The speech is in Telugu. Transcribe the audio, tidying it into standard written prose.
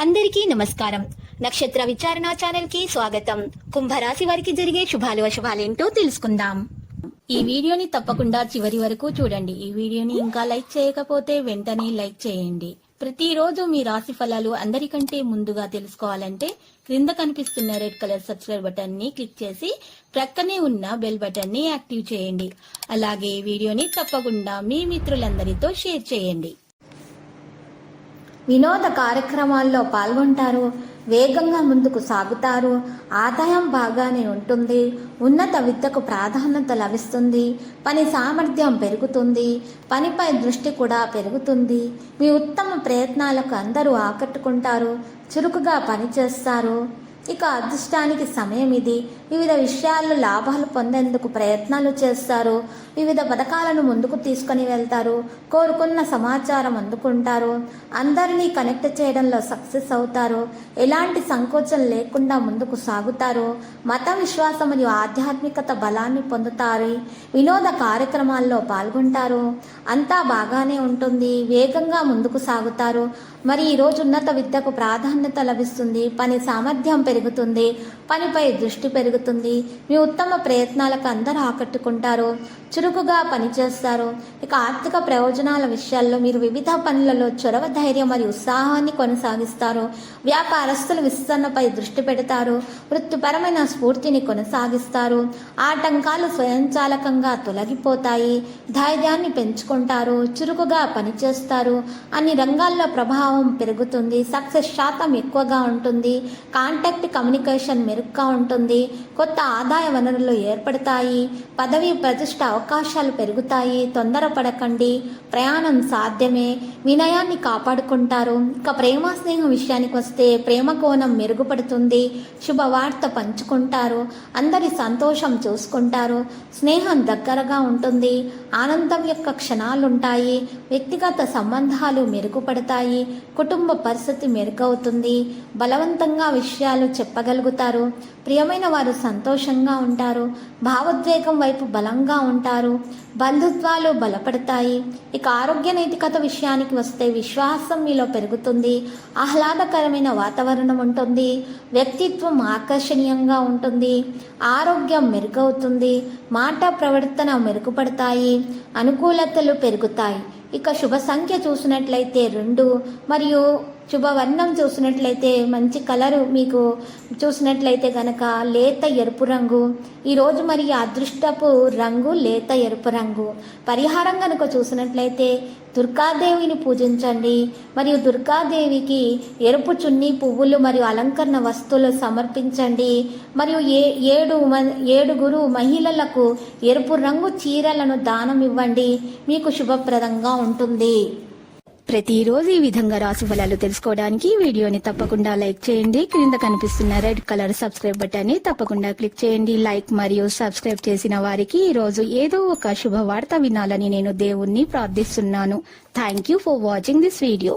అందరికీ నమస్కారం. నక్షత్ర విచారణ ఛానల్ కి స్వాగతం. కుంభరాశి వారికి జరిగే శుభాలు అశుభాలేంటో తెలుసుకుందాం. ఈ వీడియోని తప్పకుండా చివరి వరకు చూడండి. ఈ వీడియోని ఇంకా లైక్ చేయకపోతే వెంటనే లైక్ చేయండి. ప్రతిరోజు మీ రాశి ఫలాలు అందరికంటే ముందుగా తెలుసుకోవాలంటే క్రింద కనిపిస్తున్న రెడ్ కలర్ సబ్స్క్రైబ్ బటన్ ని క్లిక్ చేసి ప్రక్కనే ఉన్న బెల్ బటన్ ని యాక్టివ్ చేయండి. అలాగే ఈ వీడియోని తప్పకుండా మీ మిత్రులందరితో షేర్ చేయండి. వినోద కార్యక్రమాల్లో పాల్గొంటారు, వేగంగా ముందుకు సాగుతారు, ఆదాయం బాగానే ఉంటుంది, ఉన్నత విద్యకు ప్రాధాన్యత లభిస్తుంది, పని సామర్థ్యం పెరుగుతుంది, పనిపై దృష్టి కూడా పెరుగుతుంది. మీ ఉత్తమ ప్రయత్నాలకు అందరూ ఆకట్టుకుంటారు, చురుకుగా పనిచేస్తారు. ఇక అదృష్టానికి సమయం ఇది. వివిధ విషయాల్లో లాభాలు పొందేందుకు ప్రయత్నాలు చేస్తారు, వివిధ పథకాలను ముందుకు తీసుకుని వెళ్తారు, కోరుకున్న సమాచారం అందుకుంటారు, అందరినీ కనెక్ట్ చేయడంలో సక్సెస్ అవుతారు, ఎలాంటి సంకోచం లేకుండా ముందుకు సాగుతారు, మత విశ్వాసం మరియు ఆధ్యాత్మికత బలాన్ని పొందుతారు, వినోద కార్యక్రమాల్లో పాల్గొంటారు, అంతా బాగానే ఉంటుంది, వేగంగా ముందుకు సాగుతారు. మరి ఈరోజు ఉన్నత విద్యకు ప్రాధాన్యత లభిస్తుంది, పని సామర్థ్యం పెరుగుతుంది, పనిపై దృష్టి పెరుగుతుంది, మీ ఉత్తమ ప్రయత్నాలకు అందరూ ఆకట్టుకుంటారు, చురుకుగా పనిచేస్తారు. ఇక ఆర్థిక ప్రయోజనాల విషయాల్లో మీరు వివిధ పనులలో చొరవ, ధైర్యం మరియు ఉత్సాహాన్ని కొనసాగిస్తారు. వ్యాపారస్తులు విస్తరణపై దృష్టి పెడతారు, వృత్తిపరమైన స్ఫూర్తిని కొనసాగిస్తారు, ఆటంకాలు స్వయంచాలకంగా తొలగిపోతాయి, ధైర్యాన్ని పెంచుకుంటారు, చురుకుగా పనిచేస్తారు, అన్ని రంగాల్లో ప్రభావం పెరుగుతుంది, సక్సెస్ శాతం ఎక్కువగా ఉంటుంది, కాంటాక్ట్ కమ్యూనికేషన్ మెరుగ్గా ఉంటుంది, కొత్త ఆదాయ వనరులు ఏర్పడతాయి, పదవి ప్రతిష్ట అవకాశాలు పెరుగుతాయి. తొందరపడకండి, ప్రయాణం సాధ్యమే, వినయాన్ని కాపాడుకుంటారు. ఇక ప్రేమ స్నేహం విషయానికి వస్తే ప్రేమ కోణం మెరుగుపడుతుంది, శుభవార్త పంచుకుంటారు, అందరి సంతోషం చూసుకుంటారు, స్నేహం దగ్గరగా ఉంటుంది, ఆనందం యొక్క క్షణాలుంటాయి, వ్యక్తిగత సంబంధాలు మెరుగుపడతాయి, కుటుంబ పరిస్థితి మెరుగవుతుంది, బలవంతంగా విషయాలు చెప్పగలుగుతారు, ప్రియమైన వారు సంతోషంగా ఉంటారు, భావోద్వేగం వైపు బలంగా ఉంటారు, బంధుత్వాలు బలపడతాయి. ఇక ఆరోగ్య నైతికత విషయానికి వస్తే విశ్వాసం మీలో పెరుగుతుంది, ఆహ్లాదకరమైన వాతావరణం ఉంటుంది, వ్యక్తిత్వం ఆకర్షణీయంగా ఉంటుంది, ఆరోగ్యం మెరుగవుతుంది, మాట ప్రవర్తన మెరుగుపడతాయి, అనుకూలతలు పెరుగుతాయి. ఇక శుభ సంఖ్య చూసినట్లయితే 2 మరియు శుభవర్ణం చూసినట్లయితే మంచి కలరు మీకు చూసినట్లయితే గనక లేత ఎరుపు రంగు. ఈరోజు మరి అదృష్టపు రంగు లేత ఎరుపు రంగు. పరిహారం కనుక చూసినట్లయితే దుర్గాదేవిని పూజించండి మరియు దుర్గాదేవికి ఎరుపు చున్నీ, పువ్వులు మరియు అలంకరణ వస్తువులు సమర్పించండి. మరియు 7 మహిళలకు ఎరుపు రంగు చీరలను దానం ఇవ్వండి, మీకు శుభప్రదంగా ఉంటుంది. ప్రతిరోజు ఈ విధంగా రాశి ఫలాలు తెలుసుకోవడానికి వీడియోని తప్పకుండా లైక్ చేయండి. క్రింద కనిపిస్తున్న రెడ్ కలర్ సబ్స్క్రైబ్ బటన్ ని తప్పకుండా క్లిక్ చేయండి. లైక్ మరియు సబ్స్క్రైబ్ చేసిన వారికి ఈ రోజు ఏదో ఒక శుభవార్త వినాలని నేను దేవుణ్ణి ప్రార్థిస్తున్నాను. Thank you for watching this video.